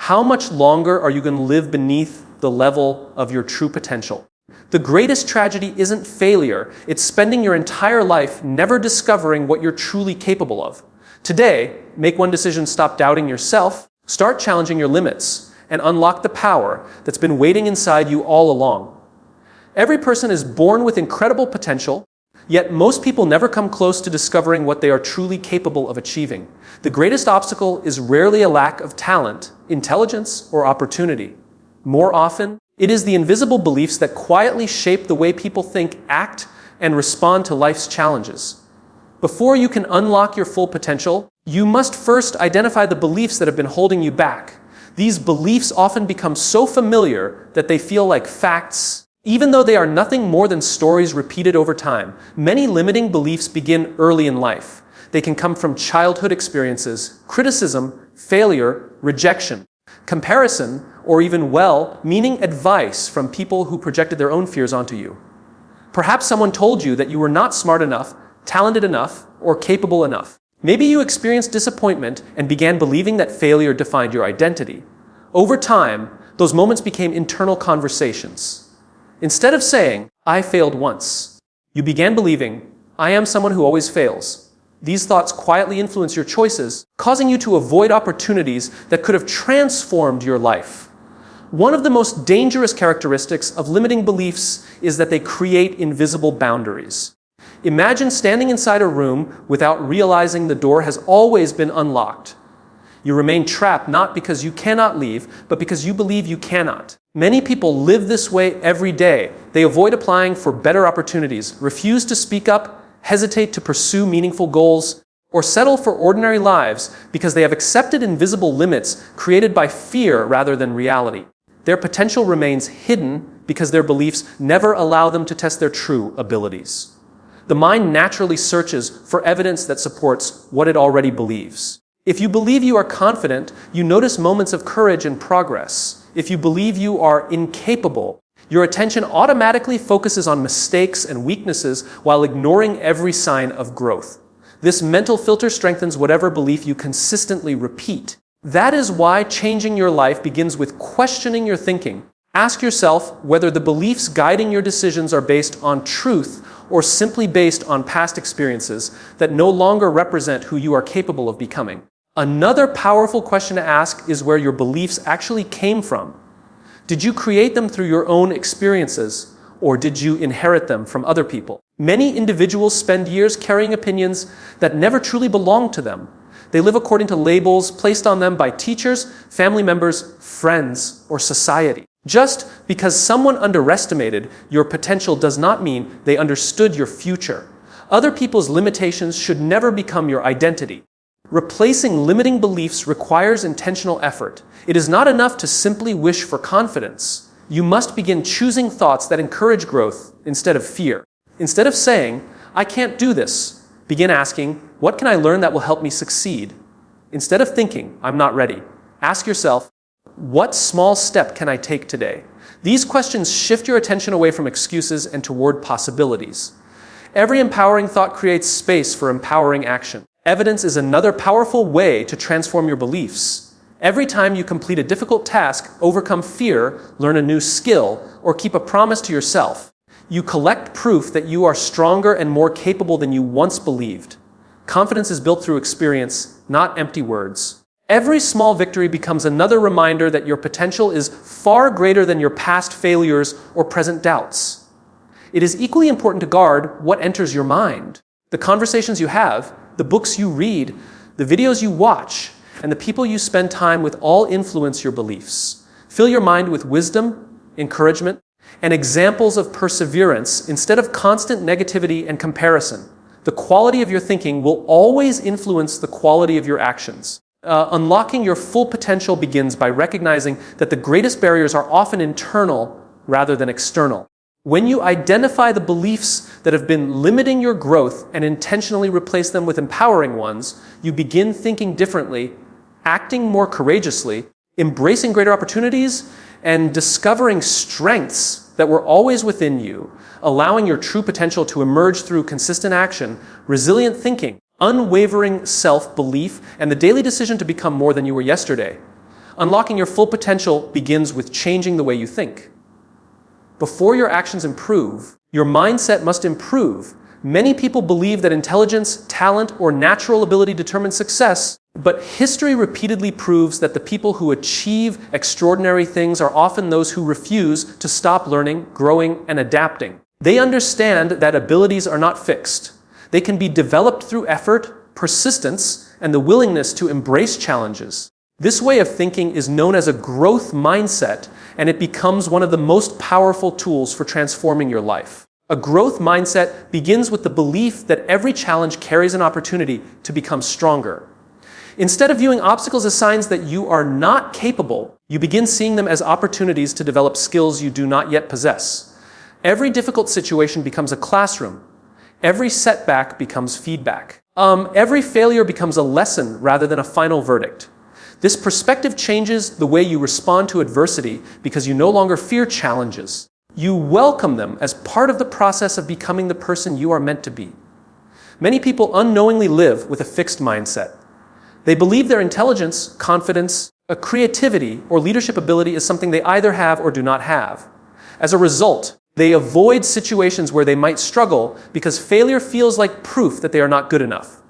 How much longer are you going to live beneath the level of your true potential? The greatest tragedy isn't failure, it's spending your entire life never discovering what you're truly capable of. Today, make one decision: stop doubting yourself, start challenging your limits, and unlock the power that's been waiting inside you all along. Every person is born with incredible potential, yet most people never come close to discovering what they are truly capable of achieving. The greatest obstacle is rarely a lack of talent, intelligence, or opportunity. More often, it is the invisible beliefs that quietly shape the way people think, act, and respond to life's challenges. Before you can unlock your full potential, you must first identify the beliefs that have been holding you back. These beliefs often become so familiar that they feel like facts, even though they are nothing more than stories repeated over time. Many limiting beliefs begin early in life. They can come from childhood experiences, criticism, failure, rejection, comparison, or even well-meaning advice from people who projected their own fears onto you. Perhaps someone told you that you were not smart enough, talented enough, or capable enough. Maybe you experienced disappointment and began believing that failure defined your identity. Over time, those moments became internal conversations. Instead of saying, "I failed once," you began believing, "I am someone who always fails." These thoughts quietly influence your choices, causing you to avoid opportunities that could have transformed your life. One of the most dangerous characteristics of limiting beliefs is that they create invisible boundaries. Imagine standing inside a room without realizing the door has always been unlocked. You remain trapped not because you cannot leave, but because you believe you cannot. Many people live this way every day. They avoid applying for better opportunities, refuse to speak up, hesitate to pursue meaningful goals, or settle for ordinary lives because they have accepted invisible limits created by fear rather than reality. Their potential remains hidden because their beliefs never allow them to test their true abilities. The mind naturally searches for evidence that supports what it already believes. If you believe you are confident, you notice moments of courage and progress. If you believe you are incapable, your attention automatically focuses on mistakes and weaknesses while ignoring every sign of growth. This mental filter strengthens whatever belief you consistently repeat. That is why changing your life begins with questioning your thinking. Ask yourself whether the beliefs guiding your decisions are based on truth or simply based on past experiences that no longer represent who you are capable of becoming. Another powerful question to ask is where your beliefs actually came from. Did you create them through your own experiences, or did you inherit them from other people? Many individuals spend years carrying opinions that never truly belong to them. They live according to labels placed on them by teachers, family members, friends, or society. Just because someone underestimated your potential does not mean they understood your future. Other people's limitations should never become your identity. Replacing limiting beliefs requires intentional effort. It is not enough to simply wish for confidence. You must begin choosing thoughts that encourage growth instead of fear. Instead of saying, "I can't do this," begin asking, "What can I learn that will help me succeed?" Instead of thinking, "I'm not ready," ask yourself, "What small step can I take today?" These questions shift your attention away from excuses and toward possibilities. Every empowering thought creates space for empowering action. Evidence is another powerful way to transform your beliefs. Every time you complete a difficult task, overcome fear, learn a new skill, or keep a promise to yourself, you collect proof that you are stronger and more capable than you once believed. Confidence is built through experience, not empty words. Every small victory becomes another reminder that your potential is far greater than your past failures or present doubts. It is equally important to guard what enters your mind. The conversations you have, the books you read, the videos you watch, and the people you spend time with all influence your beliefs. Fill your mind with wisdom, encouragement, and examples of perseverance instead of constant negativity and comparison. The quality of your thinking will always influence the quality of your actions. Unlocking your full potential begins by recognizing that the greatest barriers are often internal rather than external. When you identify the beliefs that have been limiting your growth and intentionally replace them with empowering ones, you begin thinking differently, acting more courageously, embracing greater opportunities, and discovering strengths that were always within you, allowing your true potential to emerge through consistent action, resilient thinking, unwavering self-belief, and the daily decision to become more than you were yesterday. Unlocking your full potential begins with changing the way you think. Before your actions improve, your mindset must improve. Many people believe that intelligence, talent, or natural ability determine success, but history repeatedly proves that the people who achieve extraordinary things are often those who refuse to stop learning, growing, and adapting. They understand that abilities are not fixed. They can be developed through effort, persistence, and the willingness to embrace challenges. This way of thinking is known as a growth mindset, and it becomes one of the most powerful tools for transforming your life. A growth mindset begins with the belief that every challenge carries an opportunity to become stronger. Instead of viewing obstacles as signs that you are not capable, you begin seeing them as opportunities to develop skills you do not yet possess. Every difficult situation becomes a classroom. Every setback becomes feedback. Every failure becomes a lesson rather than a final verdict. This perspective changes the way you respond to adversity because you no longer fear challenges. You welcome them as part of the process of becoming the person you are meant to be. Many people unknowingly live with a fixed mindset. They believe their intelligence, confidence, creativity, or leadership ability is something they either have or do not have. As a result, they avoid situations where they might struggle because failure feels like proof that they are not good enough.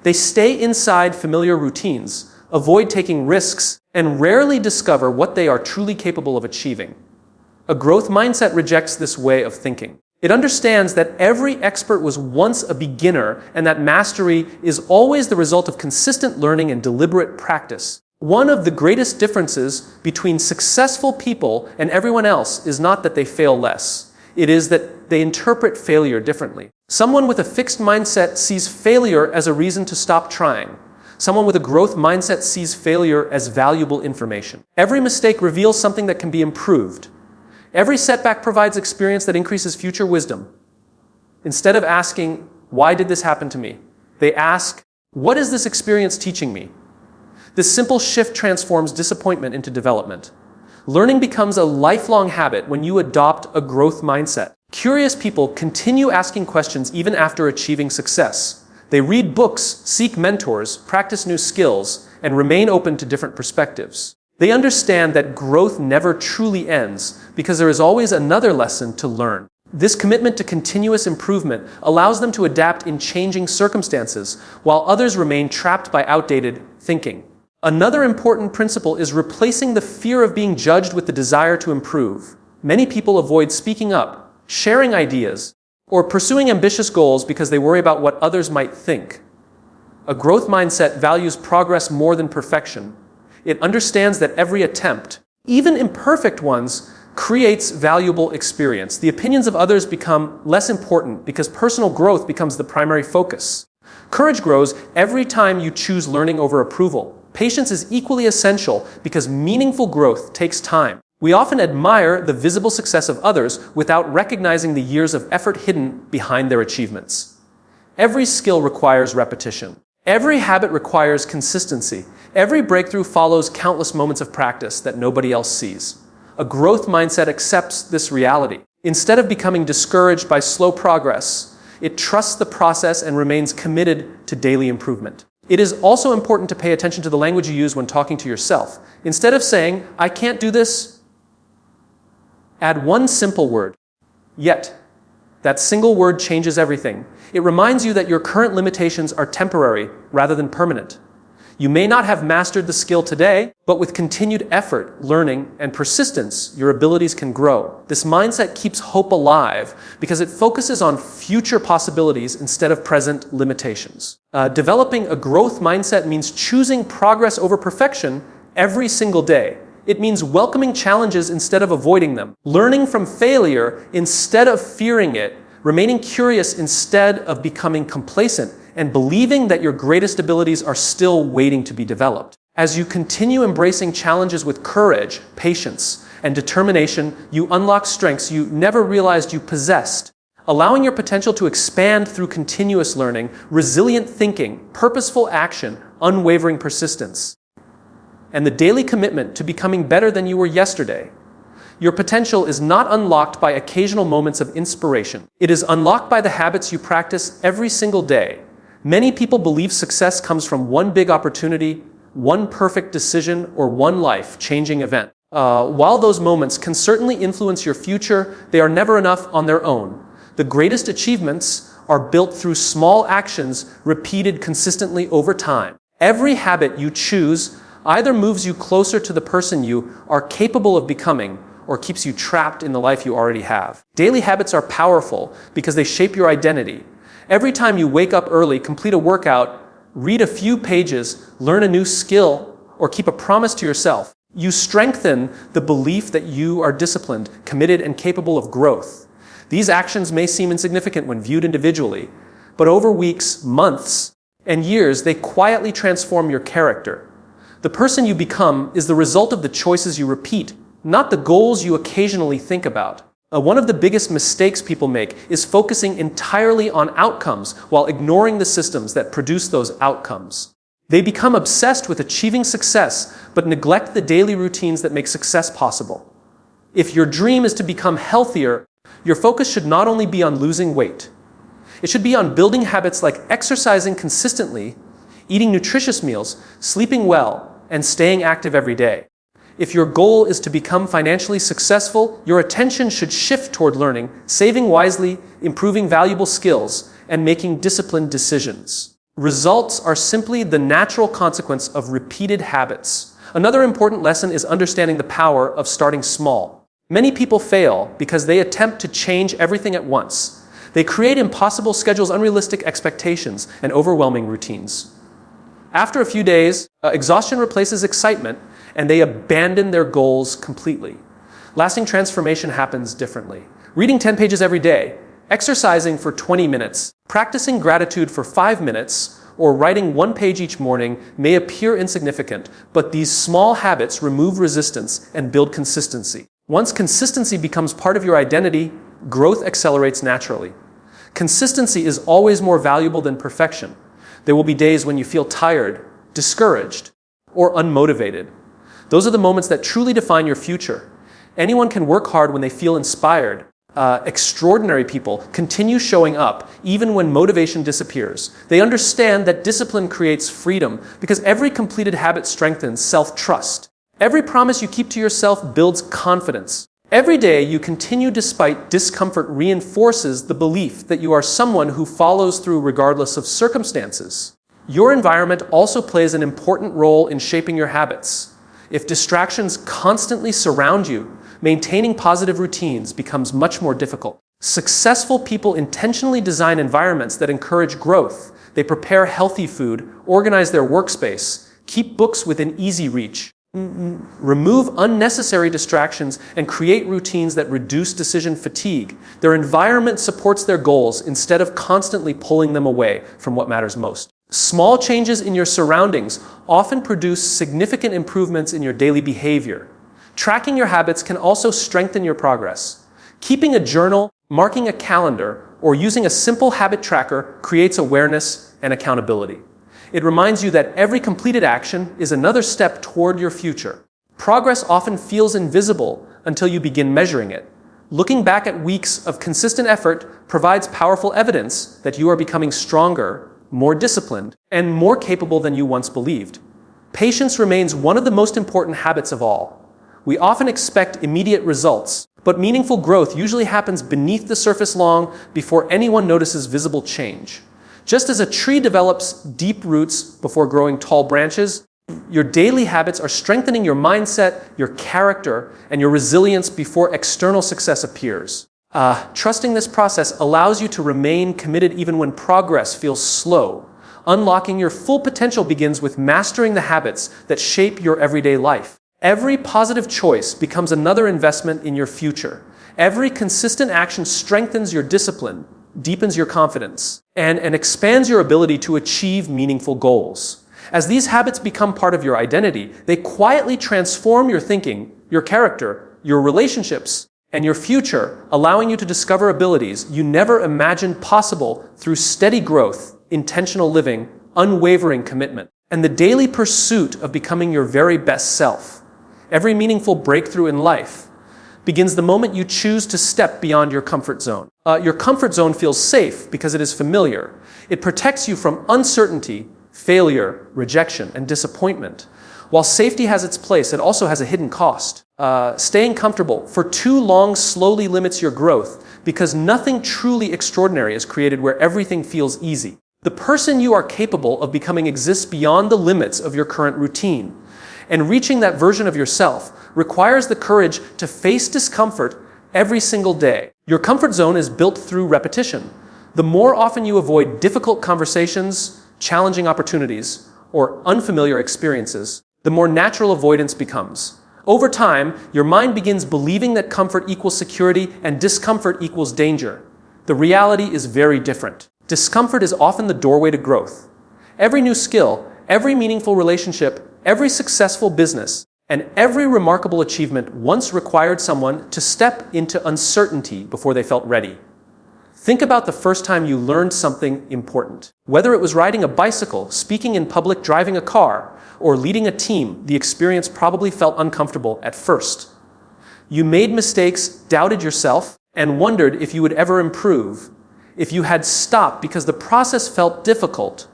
They stay inside familiar routines, avoid taking risks, and rarely discover what they are truly capable of achieving. A growth mindset rejects this way of thinking. It understands that every expert was once a beginner and that mastery is always the result of consistent learning and deliberate practice. One of the greatest differences between successful people and everyone else is not that they fail less. It is that they interpret failure differently. Someone with a fixed mindset sees failure as a reason to stop trying. Someone with a growth mindset sees failure as valuable information. Every mistake reveals something that can be improved. Every setback provides experience that increases future wisdom. Instead of asking, "Why did this happen to me?" they ask, "What is this experience teaching me?" This simple shift transforms disappointment into development. Learning becomes a lifelong habit when you adopt a growth mindset. Curious people continue asking questions even after achieving success. They read books, seek mentors, practice new skills, and remain open to different perspectives. They understand that growth never truly ends because there is always another lesson to learn. This commitment to continuous improvement allows them to adapt in changing circumstances, while others remain trapped by outdated thinking. Another important principle is replacing the fear of being judged with the desire to improve. Many people avoid speaking up, sharing ideas, or pursuing ambitious goals because they worry about what others might think. A growth mindset values progress more than perfection. It understands that every attempt, even imperfect ones, creates valuable experience. The opinions of others become less important because personal growth becomes the primary focus. Courage grows every time you choose learning over approval. Patience is equally essential because meaningful growth takes time. We often admire the visible success of others without recognizing the years of effort hidden behind their achievements. Every skill requires repetition. Every habit requires consistency. Every breakthrough follows countless moments of practice that nobody else sees. A growth mindset accepts this reality. Instead of becoming discouraged by slow progress, it trusts the process and remains committed to daily improvement. It is also important to pay attention to the language you use when talking to yourself. Instead of saying, "I can't do this," add one simple word, "yet." That single word changes everything. It reminds you that your current limitations are temporary rather than permanent. You may not have mastered the skill today, but with continued effort, learning, and persistence, your abilities can grow. This mindset keeps hope alive because it focuses on future possibilities instead of present limitations. Developing a growth mindset means choosing progress over perfection every single day. It means welcoming challenges instead of avoiding them, learning from failure instead of fearing it, remaining curious instead of becoming complacent, and believing that your greatest abilities are still waiting to be developed. As you continue embracing challenges with courage, patience, and determination, you unlock strengths you never realized you possessed, allowing your potential to expand through continuous learning, resilient thinking, purposeful action, unwavering persistence, and the daily commitment to becoming better than you were yesterday. Your potential is not unlocked by occasional moments of inspiration. It is unlocked by the habits you practice every single day. Many people believe success comes from one big opportunity, one perfect decision, or one life-changing event. While those moments can certainly influence your future, they are never enough on their own. The greatest achievements are built through small actions repeated consistently over time. Every habit you choose either moves you closer to the person you are capable of becoming or keeps you trapped in the life you already have. Daily habits are powerful because they shape your identity. Every time you wake up early, complete a workout, read a few pages, learn a new skill, or keep a promise to yourself, you strengthen the belief that you are disciplined, committed, and capable of growth. These actions may seem insignificant when viewed individually, but over weeks, months, and years, they quietly transform your character. The person you become is the result of the choices you repeat, not the goals you occasionally think about. One of the biggest mistakes people make is focusing entirely on outcomes while ignoring the systems that produce those outcomes. They become obsessed with achieving success, but neglect the daily routines that make success possible. If your dream is to become healthier, your focus should not only be on losing weight. It should be on building habits like exercising consistently, eating nutritious meals, sleeping well, and staying active every day. If your goal is to become financially successful, your attention should shift toward learning, saving wisely, improving valuable skills, and making disciplined decisions. Results are simply the natural consequence of repeated habits. Another important lesson is understanding the power of starting small. Many people fail because they attempt to change everything at once. They create impossible schedules, unrealistic expectations, and overwhelming routines. After a few days, exhaustion replaces excitement, and they abandon their goals completely. Lasting transformation happens differently. Reading 10 pages every day, exercising for 20 minutes, practicing gratitude for 5 minutes, or writing 1 page each morning may appear insignificant, but these small habits remove resistance and build consistency. Once consistency becomes part of your identity, growth accelerates naturally. Consistency is always more valuable than perfection. There will be days when you feel tired, discouraged, or unmotivated. Those are the moments that truly define your future. Anyone can work hard when they feel inspired. Extraordinary people continue showing up even when motivation disappears. They understand that discipline creates freedom because every completed habit strengthens self-trust. Every promise you keep to yourself builds confidence. Every day you continue despite discomfort reinforces the belief that you are someone who follows through regardless of circumstances. Your environment also plays an important role in shaping your habits. If distractions constantly surround you, maintaining positive routines becomes much more difficult. Successful people intentionally design environments that encourage growth. They prepare healthy food, organize their workspace, keep books within easy reach, remove unnecessary distractions, and create routines that reduce decision fatigue. Their environment supports their goals instead of constantly pulling them away from what matters most. Small changes in your surroundings often produce significant improvements in your daily behavior. Tracking your habits can also strengthen your progress. Keeping a journal, marking a calendar, or using a simple habit tracker creates awareness and accountability. It reminds you that every completed action is another step toward your future. Progress often feels invisible until you begin measuring it. Looking back at weeks of consistent effort provides powerful evidence that you are becoming stronger, more disciplined, and more capable than you once believed. Patience remains one of the most important habits of all. We often expect immediate results, but meaningful growth usually happens beneath the surface long before anyone notices visible change. Just as a tree develops deep roots before growing tall branches, your daily habits are strengthening your mindset, your character, and your resilience before external success appears. Trusting this process allows you to remain committed even when progress feels slow. Unlocking your full potential begins with mastering the habits that shape your everyday life. Every positive choice becomes another investment in your future. Every consistent action strengthens your discipline, deepens your confidence, and expands your ability to achieve meaningful goals. As these habits become part of your identity, they quietly transform your thinking, your character, your relationships, and your future, allowing you to discover abilities you never imagined possible through steady growth, intentional living, unwavering commitment, and the daily pursuit of becoming your very best self. Every meaningful breakthrough in life begins the moment you choose to step beyond your comfort zone. Your comfort zone feels safe because it is familiar. It protects you from uncertainty, failure, rejection, and disappointment. While safety has its place, it also has a hidden cost. Staying comfortable for too long slowly limits your growth because nothing truly extraordinary is created where everything feels easy. The person you are capable of becoming exists beyond the limits of your current routine. And reaching that version of yourself requires the courage to face discomfort every single day. Your comfort zone is built through repetition. The more often you avoid difficult conversations, challenging opportunities, or unfamiliar experiences, the more natural avoidance becomes. Over time, your mind begins believing that comfort equals security and discomfort equals danger. The reality is very different. Discomfort is often the doorway to growth. Every new skill, every meaningful relationship, every successful business, and every remarkable achievement once required someone to step into uncertainty before they felt ready. Think about the first time you learned something important. Whether it was riding a bicycle, speaking in public, driving a car, or leading a team, the experience probably felt uncomfortable at first. You made mistakes, doubted yourself, and wondered if you would ever improve. If you had stopped because the process felt difficult,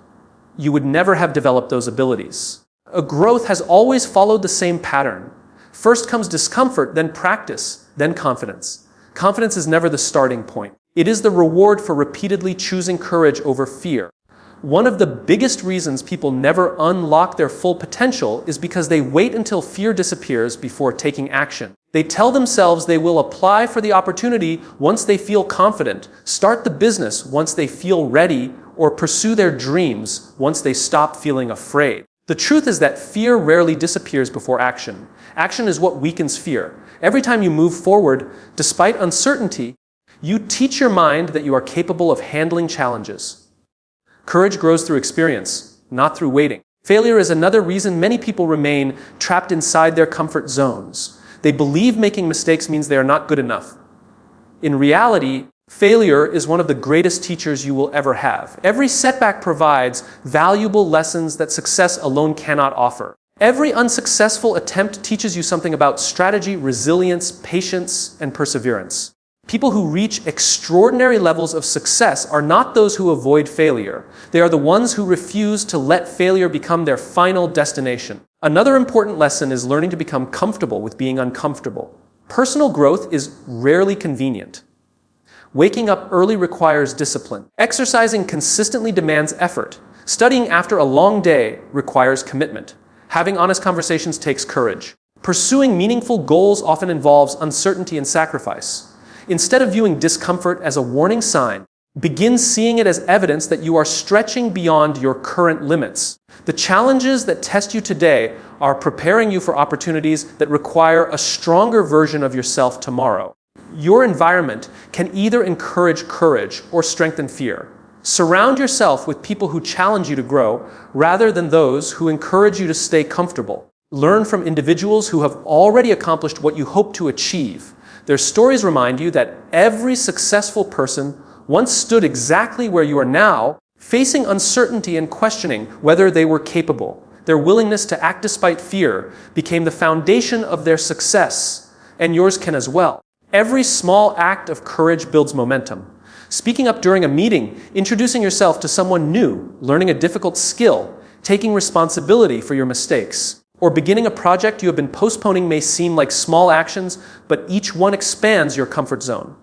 you would never have developed those abilities. A growth has always followed the same pattern. First comes discomfort, then practice, then confidence. Confidence is never the starting point. It is the reward for repeatedly choosing courage over fear. One of the biggest reasons people never unlock their full potential is because they wait until fear disappears before taking action. They tell themselves they will apply for the opportunity once they feel confident, start the business once they feel ready, or pursue their dreams once they stop feeling afraid. The truth is that fear rarely disappears before action. Action is what weakens fear. Every time you move forward, despite uncertainty, you teach your mind that you are capable of handling challenges. Courage grows through experience, not through waiting. Failure is another reason many people remain trapped inside their comfort zones. They believe making mistakes means they are not good enough. In reality, failure is one of the greatest teachers you will ever have. Every setback provides valuable lessons that success alone cannot offer. Every unsuccessful attempt teaches you something about strategy, resilience, patience, and perseverance. People who reach extraordinary levels of success are not those who avoid failure. They are the ones who refuse to let failure become their final destination. Another important lesson is learning to become comfortable with being uncomfortable. Personal growth is rarely convenient. Waking up early requires discipline. Exercising consistently demands effort. Studying after a long day requires commitment. Having honest conversations takes courage. Pursuing meaningful goals often involves uncertainty and sacrifice. Instead of viewing discomfort as a warning sign, begin seeing it as evidence that you are stretching beyond your current limits. The challenges that test you today are preparing you for opportunities that require a stronger version of yourself tomorrow. Your environment can either encourage courage or strengthen fear. Surround yourself with people who challenge you to grow rather than those who encourage you to stay comfortable. Learn from individuals who have already accomplished what you hope to achieve. Their stories remind you that every successful person once stood exactly where you are now, facing uncertainty and questioning whether they were capable. Their willingness to act despite fear became the foundation of their success, and yours can as well. Every small act of courage builds momentum. Speaking up during a meeting, introducing yourself to someone new, learning a difficult skill, taking responsibility for your mistakes, or beginning a project you have been postponing may seem like small actions, but each one expands your comfort zone.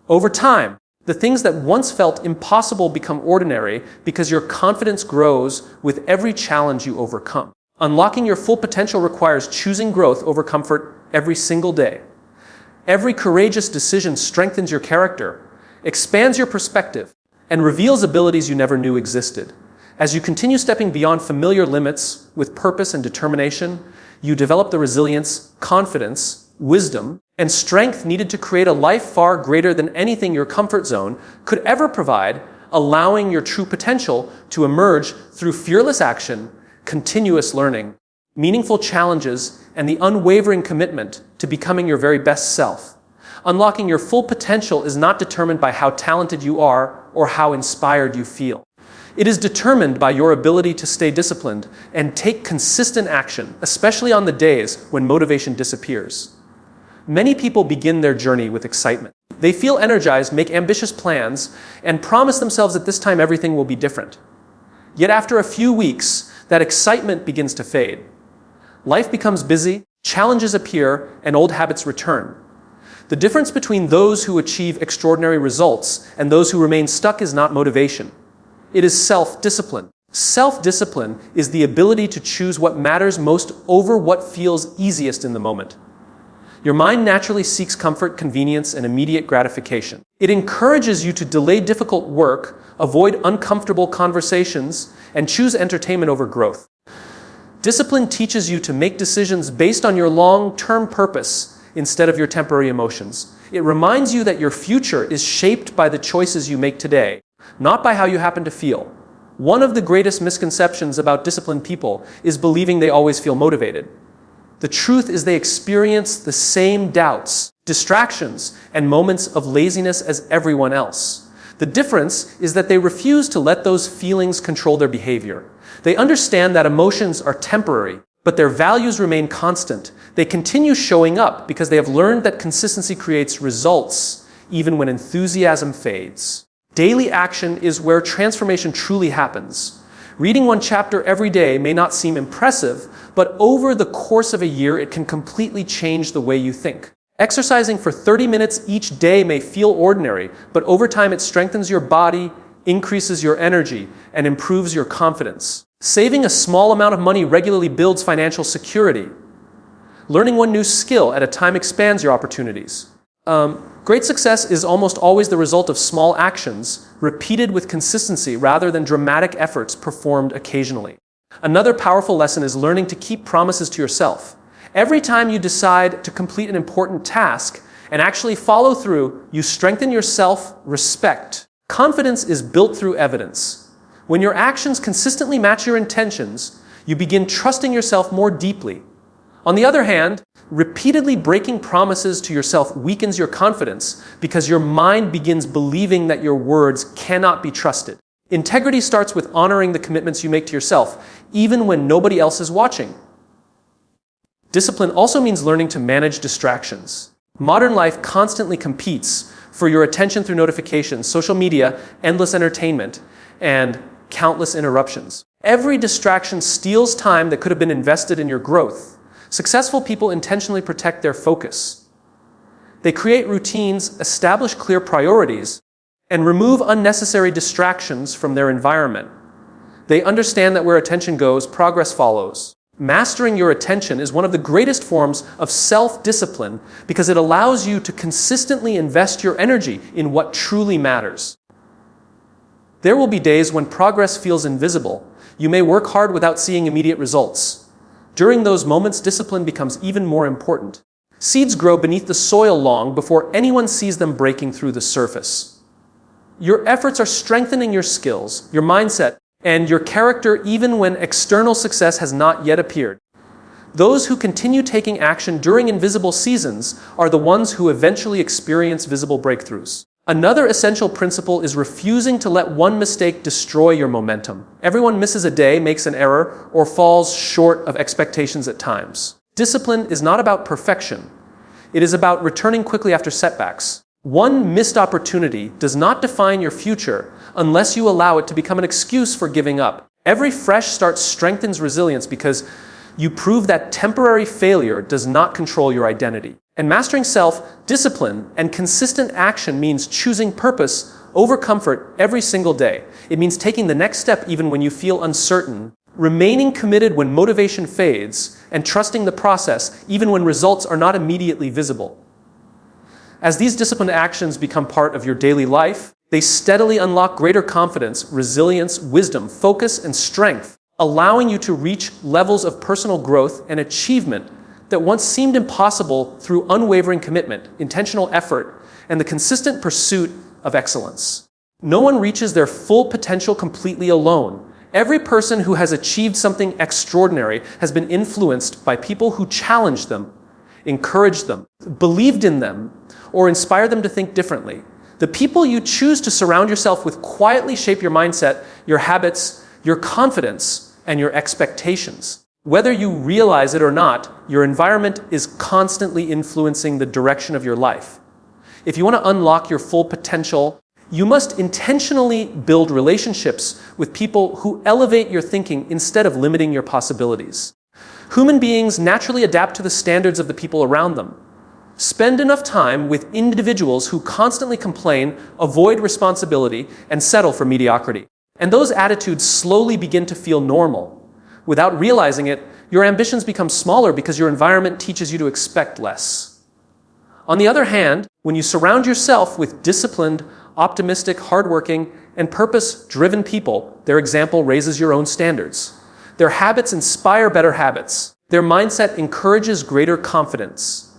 Over time, the things that once felt impossible become ordinary because your confidence grows with every challenge you overcome. Unlocking your full potential requires choosing growth over comfort every single day. Every courageous decision strengthens your character, expands your perspective, and reveals abilities you never knew existed. As you continue stepping beyond familiar limits with purpose and determination, you develop the resilience, confidence, wisdom, and strength needed to create a life far greater than anything your comfort zone could ever provide, allowing your true potential to emerge through fearless action, continuous learning, meaningful challenges, and the unwavering commitment to becoming your very best self. Unlocking your full potential is not determined by how talented you are or how inspired you feel. It is determined by your ability to stay disciplined and take consistent action, especially on the days when motivation disappears. Many people begin their journey with excitement. They feel energized, make ambitious plans, and promise themselves that this time everything will be different. Yet after a few weeks, that excitement begins to fade. Life becomes busy, challenges appear, and old habits return. The difference between those who achieve extraordinary results and those who remain stuck is not motivation. It is self-discipline. Self-discipline is the ability to choose what matters most over what feels easiest in the moment. Your mind naturally seeks comfort, convenience, and immediate gratification. It encourages you to delay difficult work, avoid uncomfortable conversations, and choose entertainment over growth. Discipline teaches you to make decisions based on your long-term purpose instead of your temporary emotions. It reminds you that your future is shaped by the choices you make today, not by how you happen to feel. One of the greatest misconceptions about disciplined people is believing they always feel motivated. The truth is they experience the same doubts, distractions, and moments of laziness as everyone else. The difference is that they refuse to let those feelings control their behavior. They understand that emotions are temporary, but their values remain constant. They continue showing up because they have learned that consistency creates results, even when enthusiasm fades. Daily action is where transformation truly happens. Reading one chapter every day may not seem impressive, but over the course of a year, it can completely change the way you think. Exercising for 30 minutes each day may feel ordinary, but over time it strengthens your body, increases your energy, and improves your confidence. Saving a small amount of money regularly builds financial security. Learning one new skill at a time expands your opportunities. Great success is almost always the result of small actions, repeated with consistency rather than dramatic efforts performed occasionally. Another powerful lesson is learning to keep promises to yourself. Every time you decide to complete an important task and actually follow through, you strengthen your self-respect. Confidence is built through evidence. When your actions consistently match your intentions, you begin trusting yourself more deeply. On the other hand, repeatedly breaking promises to yourself weakens your confidence because your mind begins believing that your words cannot be trusted. Integrity starts with honoring the commitments you make to yourself, even when nobody else is watching. Discipline also means learning to manage distractions. Modern life constantly competes for your attention through notifications, social media, endless entertainment, and countless interruptions. Every distraction steals time that could have been invested in your growth. Successful people intentionally protect their focus. They create routines, establish clear priorities, and remove unnecessary distractions from their environment. They understand that where attention goes, progress follows. Mastering your attention is one of the greatest forms of self-discipline because it allows you to consistently invest your energy in what truly matters. There will be days when progress feels invisible. You may work hard without seeing immediate results. During those moments, discipline becomes even more important. Seeds grow beneath the soil long before anyone sees them breaking through the surface. Your efforts are strengthening your skills, your mindset, and your character even when external success has not yet appeared. Those who continue taking action during invisible seasons are the ones who eventually experience visible breakthroughs. Another essential principle is refusing to let one mistake destroy your momentum. Everyone misses a day, makes an error, or falls short of expectations at times. Discipline is not about perfection. It is about returning quickly after setbacks. One missed opportunity does not define your future unless you allow it to become an excuse for giving up. Every fresh start strengthens resilience because you prove that temporary failure does not control your identity. And mastering self-discipline and consistent action means choosing purpose over comfort every single day. It means taking the next step even when you feel uncertain, remaining committed when motivation fades, and trusting the process even when results are not immediately visible. As these disciplined actions become part of your daily life, they steadily unlock greater confidence, resilience, wisdom, focus, and strength, allowing you to reach levels of personal growth and achievement that once seemed impossible through unwavering commitment, intentional effort, and the consistent pursuit of excellence. No one reaches their full potential completely alone. Every person who has achieved something extraordinary has been influenced by people who challenged them, encouraged them, believed in them, or inspired them to think differently. The people you choose to surround yourself with quietly shape your mindset, your habits, your confidence, and your expectations. Whether you realize it or not, your environment is constantly influencing the direction of your life. If you want to unlock your full potential, You must intentionally build relationships with people who elevate your thinking instead of limiting your possibilities. Human beings naturally adapt to the standards of the people around them. Spend enough time with individuals who constantly complain, avoid responsibility, and settle for mediocrity. And those attitudes slowly begin to feel normal. Without realizing it, your ambitions become smaller because your environment teaches you to expect less. On the other hand, when you surround yourself with disciplined, optimistic, hardworking, and purpose-driven people, their example raises your own standards. Their habits inspire better habits. Their mindset encourages greater confidence.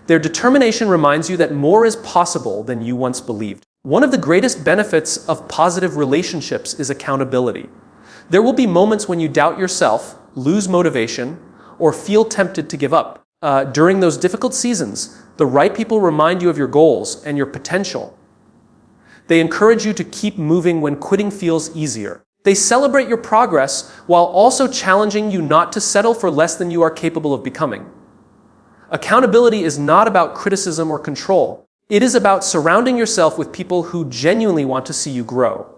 Their determination reminds you that more is possible than you once believed. One of the greatest benefits of positive relationships is accountability. There will be moments when you doubt yourself, lose motivation, or feel tempted to give up. During those difficult seasons, the right people remind you of your goals and your potential. They encourage you to keep moving when quitting feels easier. They celebrate your progress while also challenging you not to settle for less than you are capable of becoming. Accountability is not about criticism or control. It is about surrounding yourself with people who genuinely want to see you grow.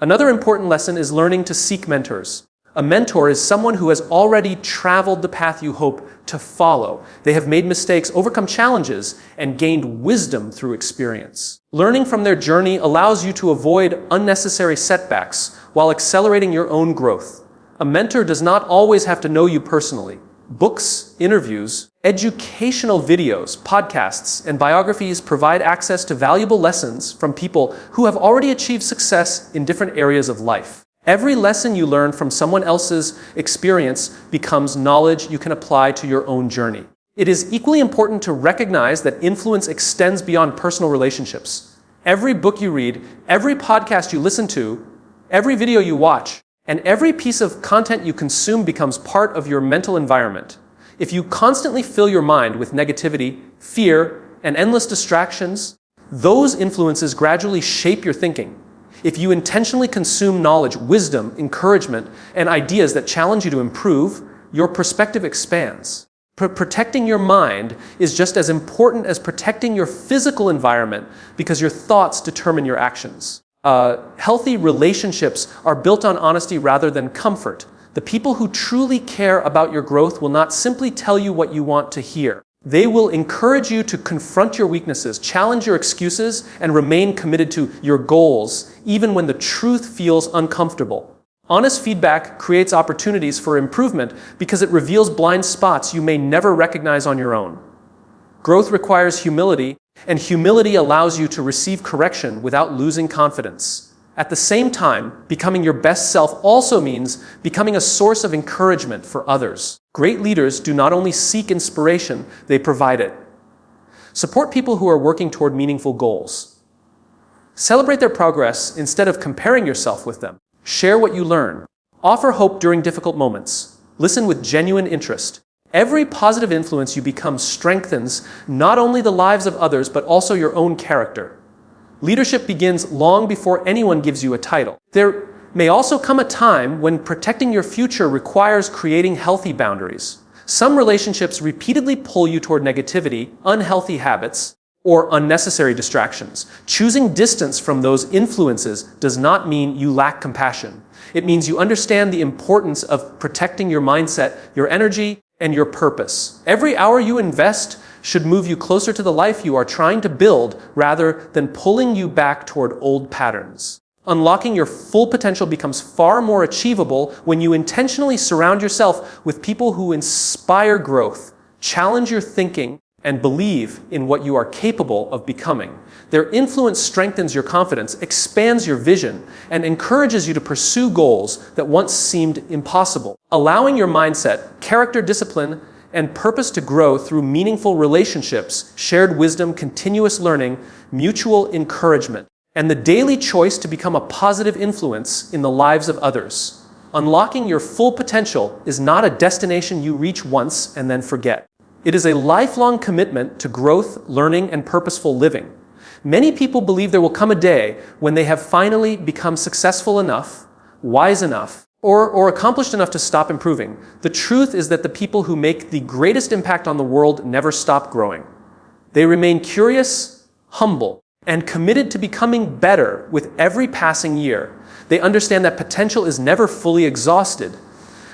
Another important lesson is learning to seek mentors. A mentor is someone who has already traveled the path you hope to follow. They have made mistakes, overcome challenges, and gained wisdom through experience. Learning from their journey allows you to avoid unnecessary setbacks while accelerating your own growth. A mentor does not always have to know you personally. Books, interviews, educational videos, podcasts, and biographies provide access to valuable lessons from people who have already achieved success in different areas of life. Every lesson you learn from someone else's experience becomes knowledge you can apply to your own journey. It is equally important to recognize that influence extends beyond personal relationships. Every book you read, every podcast you listen to, every video you watch, and every piece of content you consume becomes part of your mental environment. If you constantly fill your mind with negativity, fear, and endless distractions, those influences gradually shape your thinking. If you intentionally consume knowledge, wisdom, encouragement, and ideas that challenge you to improve, your perspective expands. Protecting your mind is just as important as protecting your physical environment because your thoughts determine your actions. Healthy relationships are built on honesty rather than comfort. The people who truly care about your growth will not simply tell you what you want to hear. They will encourage you to confront your weaknesses, challenge your excuses, and remain committed to your goals, even when the truth feels uncomfortable. Honest feedback creates opportunities for improvement because it reveals blind spots you may never recognize on your own. Growth requires humility, and humility allows you to receive correction without losing confidence. At the same time, becoming your best self also means becoming a source of encouragement for others. Great leaders do not only seek inspiration, they provide it. Support people who are working toward meaningful goals. Celebrate their progress instead of comparing yourself with them. Share what you learn. Offer hope during difficult moments. Listen with genuine interest. Every positive influence you become strengthens not only the lives of others, but also your own character. Leadership begins long before anyone gives you a title. There may also come a time when protecting your future requires creating healthy boundaries. Some relationships repeatedly pull you toward negativity, unhealthy habits, or unnecessary distractions. Choosing distance from those influences does not mean you lack compassion. It means you understand the importance of protecting your mindset, your energy, and your purpose. Every hour you invest should move you closer to the life you are trying to build rather than pulling you back toward old patterns. Unlocking your full potential becomes far more achievable when you intentionally surround yourself with people who inspire growth, challenge your thinking, and believe in what you are capable of becoming. Their influence strengthens your confidence, expands your vision, and encourages you to pursue goals that once seemed impossible. Allowing your mindset, character discipline, and purpose to grow through meaningful relationships, shared wisdom, continuous learning, mutual encouragement, and the daily choice to become a positive influence in the lives of others. Unlocking your full potential is not a destination you reach once and then forget. It is a lifelong commitment to growth, learning, and purposeful living. Many people believe there will come a day when they have finally become successful enough, wise enough, or accomplished enough to stop improving. The truth is that the people who make the greatest impact on the world never stop growing. They remain curious, humble, and committed to becoming better with every passing year. They understand that potential is never fully exhausted,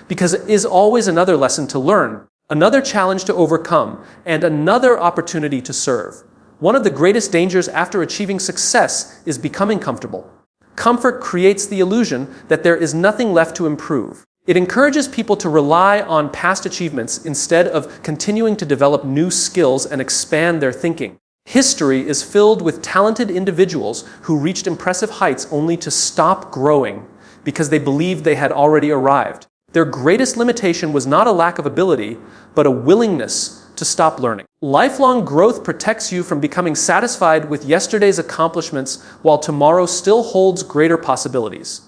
because it is always another lesson to learn, another challenge to overcome, and another opportunity to serve. One of the greatest dangers after achieving success is becoming comfortable. Comfort creates the illusion that there is nothing left to improve. It encourages people to rely on past achievements instead of continuing to develop new skills and expand their thinking. History is filled with talented individuals who reached impressive heights only to stop growing because they believed they had already arrived. Their greatest limitation was not a lack of ability, but a willingness to stop learning. Lifelong growth protects you from becoming satisfied with yesterday's accomplishments while tomorrow still holds greater possibilities.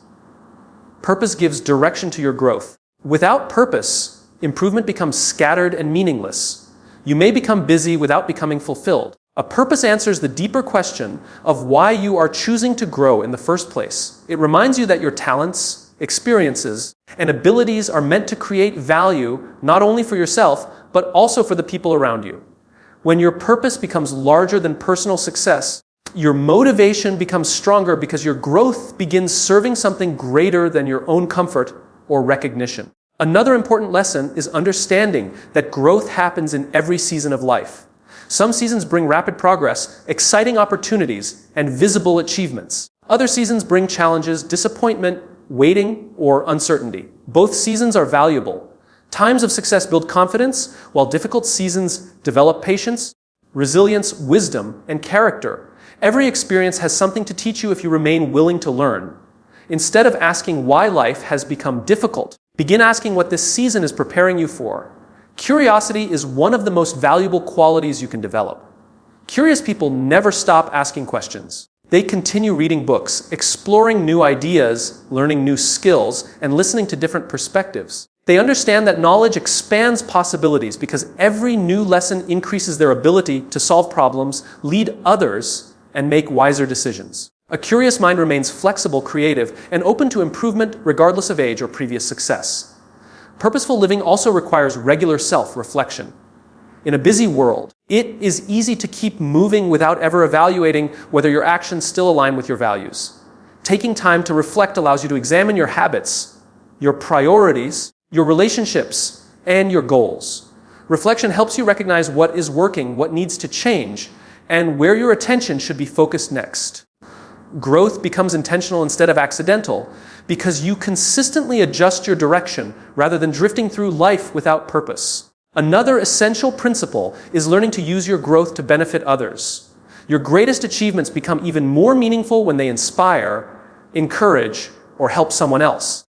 Purpose gives direction to your growth. Without purpose, improvement becomes scattered and meaningless. You may become busy without becoming fulfilled. A purpose answers the deeper question of why you are choosing to grow in the first place. It reminds you that your talents, experiences, and abilities are meant to create value not only for yourself, but also for the people around you. When your purpose becomes larger than personal success, your motivation becomes stronger because your growth begins serving something greater than your own comfort or recognition. Another important lesson is understanding that growth happens in every season of life. Some seasons bring rapid progress, exciting opportunities, and visible achievements. Other seasons bring challenges, disappointment, waiting, or uncertainty. Both seasons are valuable. Times of success build confidence, while difficult seasons develop patience, resilience, wisdom, and character. Every experience has something to teach you if you remain willing to learn. Instead of asking why life has become difficult, begin asking what this season is preparing you for. Curiosity is one of the most valuable qualities you can develop. Curious people never stop asking questions. They continue reading books, exploring new ideas, learning new skills, and listening to different perspectives. They understand that knowledge expands possibilities because every new lesson increases their ability to solve problems, lead others, and make wiser decisions. A curious mind remains flexible, creative, and open to improvement regardless of age or previous success. Purposeful living also requires regular self-reflection. In a busy world, it is easy to keep moving without ever evaluating whether your actions still align with your values. Taking time to reflect allows you to examine your habits, your priorities, your relationships, and your goals. Reflection helps you recognize what is working, what needs to change, and where your attention should be focused next. Growth becomes intentional instead of accidental because you consistently adjust your direction rather than drifting through life without purpose. Another essential principle is learning to use your growth to benefit others. Your greatest achievements become even more meaningful when they inspire, encourage, or help someone else.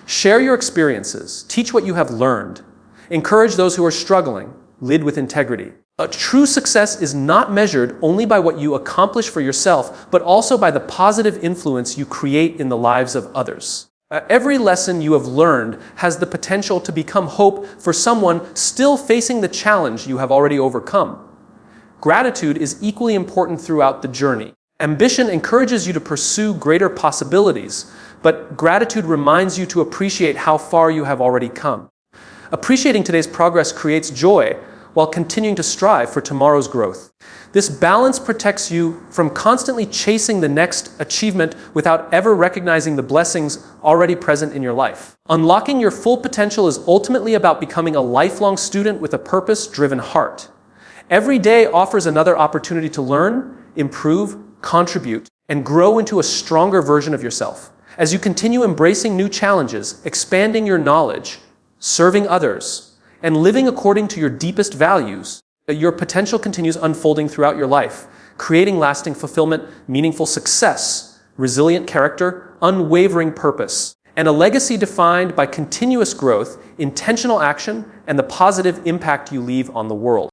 Share your experiences, teach what you have learned, encourage those who are struggling, lead with integrity. A true success is not measured only by what you accomplish for yourself, but also by the positive influence you create in the lives of others. Every lesson you have learned has the potential to become hope for someone still facing the challenge you have already overcome. Gratitude is equally important throughout the journey. Ambition encourages you to pursue greater possibilities, but gratitude reminds you to appreciate how far you have already come. Appreciating today's progress creates joy, while continuing to strive for tomorrow's growth. This balance protects you from constantly chasing the next achievement without ever recognizing the blessings already present in your life. Unlocking your full potential is ultimately about becoming a lifelong student with a purpose-driven heart. Every day offers another opportunity to learn, improve, contribute, and grow into a stronger version of yourself. As you continue embracing new challenges, expanding your knowledge, serving others, and living according to your deepest values, your potential continues unfolding throughout your life, creating lasting fulfillment, meaningful success, resilient character, unwavering purpose, and a legacy defined by continuous growth, intentional action, and the positive impact you leave on the world.